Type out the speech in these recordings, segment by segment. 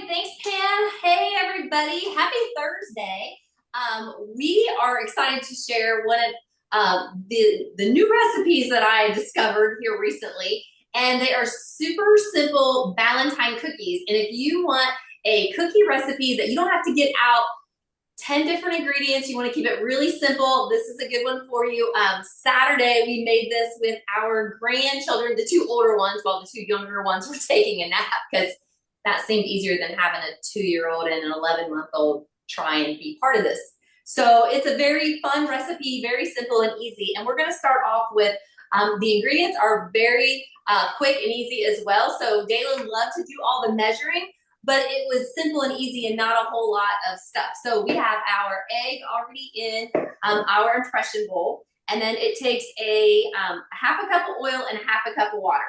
Thanks, Pam. Hey, everybody. Happy Thursday. We are excited to share one of the new recipes that I discovered here recently, and they are super simple Valentine cookies. And if you want a cookie recipe that you don't have to get out 10 different ingredients, you want to keep it really simple, this is a good one for you. Saturday, we made this with our grandchildren, the two older ones, while the two younger ones were taking a nap, because that seemed easier than having a 2-year-old and an 11-month-old try and be part of this. So it's a very fun recipe, very simple and easy. And we're going to start off with the ingredients are very quick and easy as well. So Dalen loved to do all the measuring, but it was simple and easy and not a whole lot of stuff. So we have our egg already in our impression bowl, and then it takes a half a cup of oil and half a cup of water.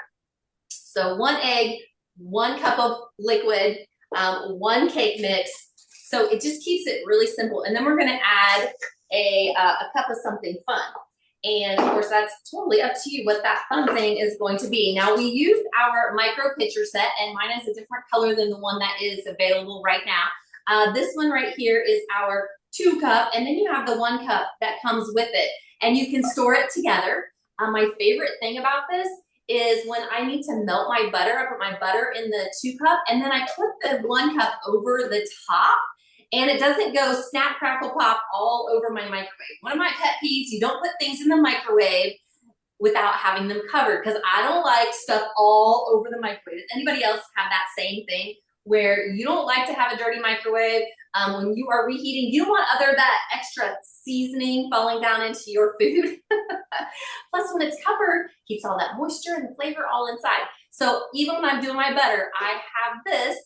So 1 egg, 1 cup of liquid, 1 cake mix. So it just keeps it really simple. And then we're going to add a cup of something fun. And of course, that's totally up to you what that fun thing is going to be. Now, we used our micro pitcher set, and mine is a different color than the one that is available right now. This one right here is our 2 cup, and then you have the 1 cup that comes with it, and you can store it together. My favorite thing about this is when I need to melt my butter, I put my butter in the 2 cup, and then I put the 1 cup over the top, and it doesn't go snap, crackle, pop all over my microwave. One of my pet peeves, you don't put things in the microwave without having them covered, because I don't like stuff all over the microwave. Does anybody else have that same thing where you don't like to have a dirty microwave? When you are reheating, you don't want that extra seasoning falling down into your food. Plus, when it's covered, keeps all that moisture and the flavor all inside. So even when I'm doing my butter, I have this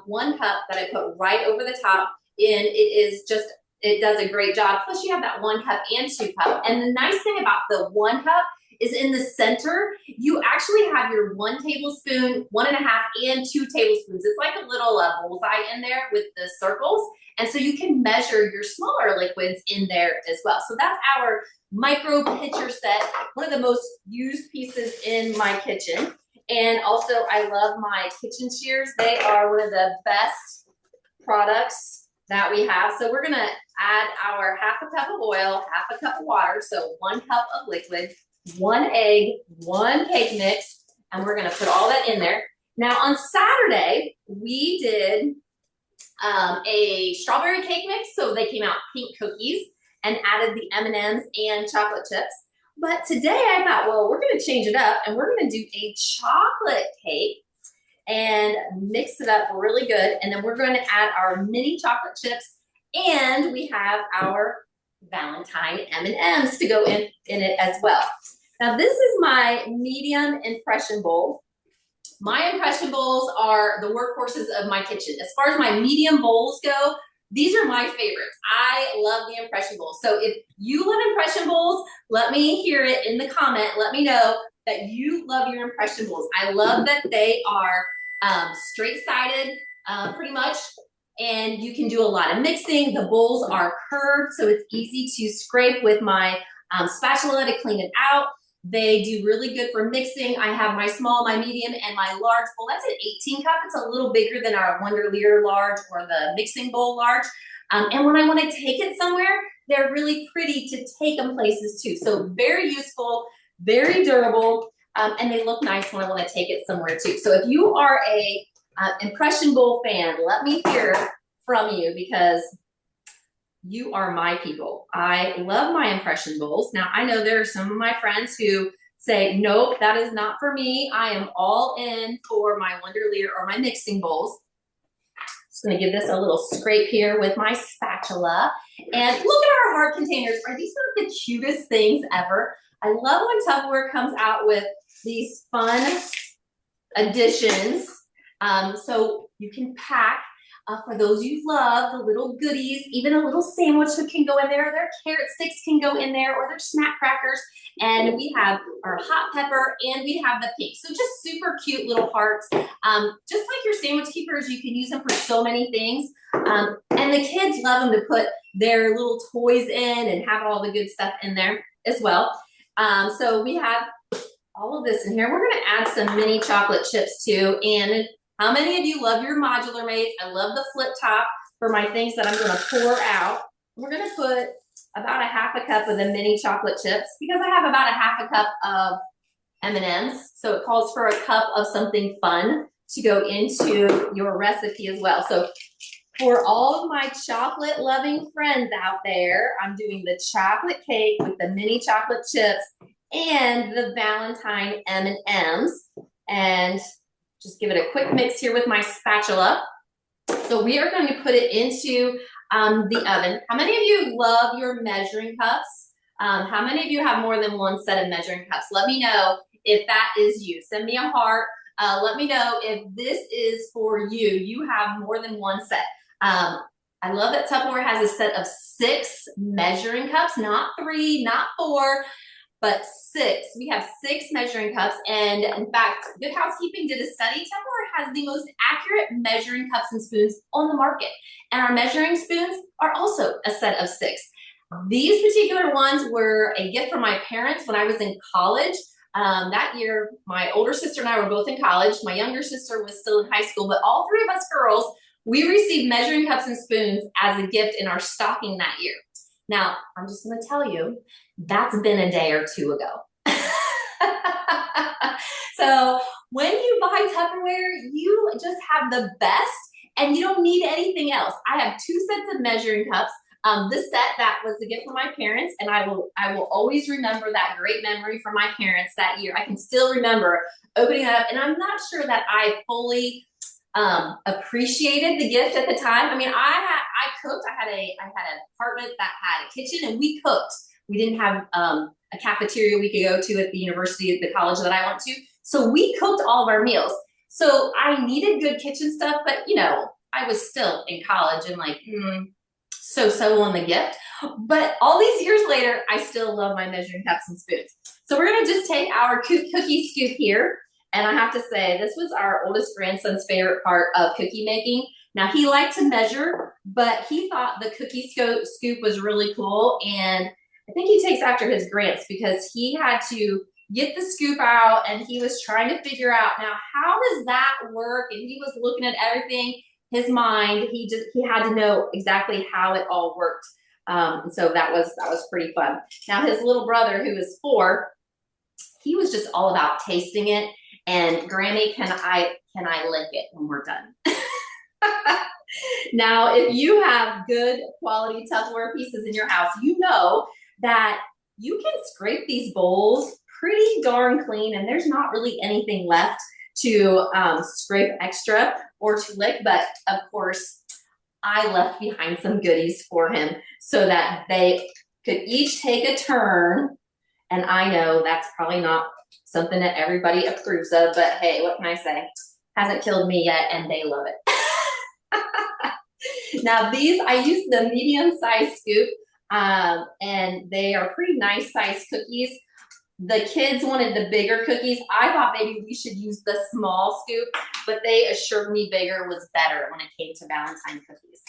1 cup that I put right over the top, and it does a great job. Plus, you have that 1 cup and 2 cup. And the nice thing about the 1 cup is in the center, you actually have your 1 tablespoon, 1.5, and 2 tablespoons. It's like a little bullseye in there with the circles. And so you can measure your smaller liquids in there as well. So that's our micro pitcher set, one of the most used pieces in my kitchen. And also, I love my kitchen shears. They are one of the best products that we have. So we're gonna add our half a cup of oil, half a cup of water, so 1 cup of liquid, 1 egg, 1 cake mix, and we're gonna put all that in there. Now on Saturday, we did a strawberry cake mix, so they came out pink cookies, and added the M&Ms and chocolate chips. But today I thought, well, we're gonna change it up, and we're gonna do a chocolate cake and mix it up really good. And then we're going to add our mini chocolate chips, and we have our Valentine M&Ms to go in it as well. Now, this is my medium impression bowl. My impression bowls are the workhorses of my kitchen. As far as my medium bowls go, these are my favorites. I love the impression bowls. So if you love impression bowls, let me hear it in the comment. Let me know that you love your impression bowls. I love that they are straight-sided pretty much, and you can do a lot of mixing. The bowls are curved, so it's easy to scrape with my spatula to clean it out. They do really good for mixing. I have my small, my medium, and my large bowl. That's an 18 cup. It's a little bigger than our Wonderleer large or the mixing bowl large. And when I want to take it somewhere, they're really pretty to take them places too. So very useful, very durable, and they look nice when I want to take it somewhere too. So if you are a impression bowl fan, let me hear from you, because you are my people. I love my impression bowls. Now, I know there are some of my friends who say, nope, that is not for me. I am all in for my Wonderleer or my mixing bowls. Just gonna give this a little scrape here with my spatula. And look at our heart containers. Are these some of the cutest things ever? I love when Tupperware comes out with these fun additions. So you can pack for those you love, the little goodies, even a little sandwich that can go in there. Their carrot sticks can go in there, or their snack crackers. And we have our hot pepper, and we have the pink. So just super cute little hearts. Just like your sandwich keepers, you can use them for so many things. And the kids love them to put their little toys in and have all the good stuff in there as well. So we have all of this in here. We're gonna add some mini chocolate chips too, and How many of you love your modular mates? I love the flip top for my things that I'm gonna pour out. We're gonna put about a half a cup of the mini chocolate chips because I have about a half a cup of M&Ms. So it calls for a cup of something fun to go into your recipe as well. So for all of my chocolate loving friends out there, I'm doing the chocolate cake with the mini chocolate chips and the Valentine M&Ms. And just give it a quick mix here with my spatula. So we are going to put it into the oven. How many of you love your measuring cups? How many of you have more than one set of measuring cups? Let me know if that is you. Send me a heart. Let me know if this is for you. You have more than one set. I love that Tupperware has a set of 6 measuring cups, not 3, not 4, but 6. We have 6 measuring cups. And in fact, Good Housekeeping did a study. Tupperware has the most accurate measuring cups and spoons on the market. And our measuring spoons are also a set of 6. These particular ones were a gift from my parents when I was in college. That year, my older sister and I were both in college. My younger sister was still in high school, but all 3 of us girls, we received measuring cups and spoons as a gift in our stocking that year. Now, I'm just gonna tell you, that's been a day or 2 ago. So when you buy Tupperware, you just have the best and you don't need anything else. I have 2 sets of measuring cups. This set that was a gift from my parents, and I will always remember that great memory from my parents that year. I can still remember opening that up, and I'm not sure that I fully appreciated the gift at the time. I mean, I cooked. I had an apartment that had a kitchen, and we cooked. We didn't have a cafeteria we could go to at the university, at the college that I went to. So we cooked all of our meals. So I needed good kitchen stuff, but you know, I was still in college and like, so on the gift. But all these years later, I still love my measuring cups and spoons. So we're gonna just take our cookie scoop here. And I have to say, this was our oldest grandson's favorite part of cookie making. Now, he liked to measure, but he thought the cookie scoop was really cool. And I think he takes after his grands because he had to get the scoop out and he was trying to figure out, now, how does that work? And he was looking at everything, his mind, he had to know exactly how it all worked. And so that was pretty fun. Now, his little brother, who is 4, he was just all about tasting it. And Grammy, can I lick it when we're done? Now, if you have good quality Tupperware pieces in your house, you know that you can scrape these bowls pretty darn clean, and there's not really anything left to scrape extra or to lick. But of course, I left behind some goodies for him so that they could each take a turn. And I know that's probably not something that everybody approves of, but hey, what can I say? Hasn't killed me yet, and they love it. Now these, I use the medium-sized scoop, and they are pretty nice sized cookies. The kids wanted the bigger cookies. I thought maybe we should use the small scoop, but they assured me bigger was better when it came to Valentine cookies.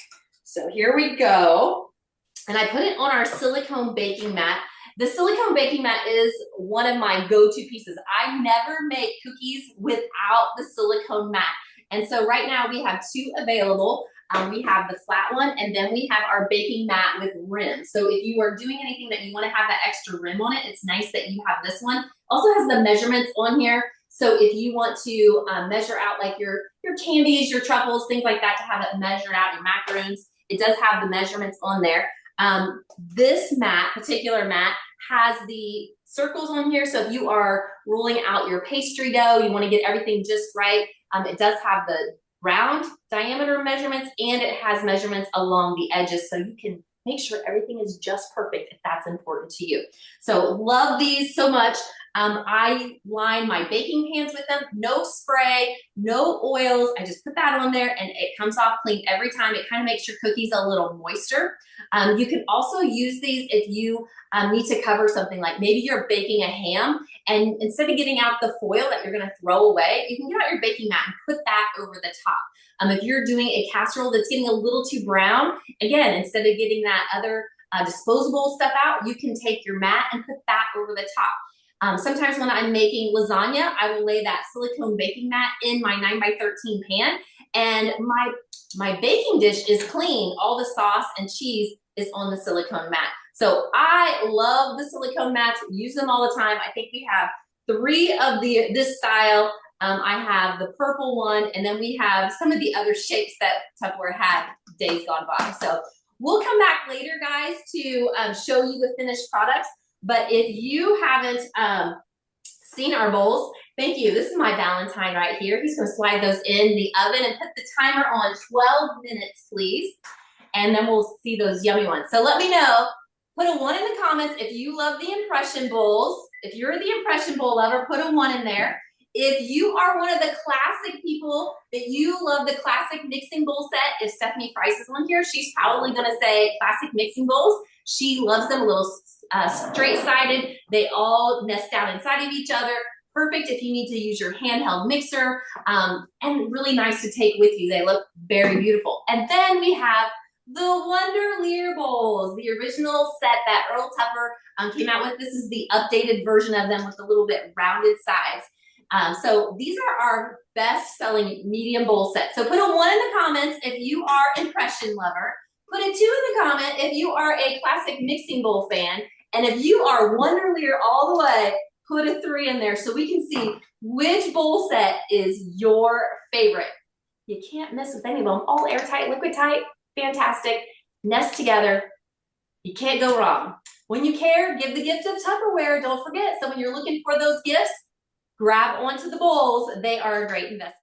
So here we go. And I put it on our silicone baking mat. The silicone baking mat is one of my go-to pieces. I never make cookies without the silicone mat. And so right now we have 2 available. We have the flat one, and then we have our baking mat with rim. So if you are doing anything that you want to have that extra rim on it, it's nice that you have this one. Also has the measurements on here. So if you want to measure out like your candies, your truffles, things like that, to have it measured out, your macaroons, it does have the measurements on there. This particular mat has the circles on here. So if you are rolling out your pastry dough, you want to get everything just right. It does have the round diameter measurements, and it has measurements along the edges, so you can make sure everything is just perfect if that's important to you. So love these so much. I line my baking pans with them. No spray, no oils. I just put that on there and it comes off clean every time. It kind of makes your cookies a little moister. You can also use these if you need to cover something, like maybe you're baking a ham, and instead of getting out the foil that you're gonna throw away, you can get out your baking mat and put that over the top. If you're doing a casserole that's getting a little too brown, again, instead of getting that other disposable stuff out, you can take your mat and put that over the top. Sometimes when I'm making lasagna, I will lay that silicone baking mat in my 9x13 pan, and my baking dish is clean. All the sauce and cheese is on the silicone mat. So I love the silicone mats, use them all the time. I think we have three of this style. I have the purple one, and then we have some of the other shapes that Tupperware had days gone by. So we'll come back later, guys, to show you the finished products. But if you haven't seen our bowls, thank you. This is my Valentine right here. He's gonna slide those in the oven and put the timer on 12 minutes, please. And then we'll see those yummy ones. So let me know, put a 1 in the comments if you love the impression bowls. If you're the impression bowl lover, put a 1 in there. If you are one of the classic people that you love the classic mixing bowl set, if Stephanie Price is on here, she's probably gonna say classic mixing bowls. She loves them a little straight-sided. They all nest down inside of each other. Perfect if you need to use your handheld mixer, and really nice to take with you. They look very beautiful. And then we have the Wonderlear bowls, the original set that Earl Tupper came out with. This is the updated version of them with a little bit rounded size. So these are our best-selling medium bowl sets. So put a 1 in the comments if you are impression lover. Put a 2 in the comment if you are a classic mixing bowl fan. And if you are Wonderlear all the way, put a 3 in there so we can see which bowl set is your favorite. You can't mess with any of them. All airtight, liquid tight, fantastic. Nest together. You can't go wrong. When you care, give the gift of Tupperware. Don't forget. So when you're looking for those gifts, grab onto the bowls. They are a great investment.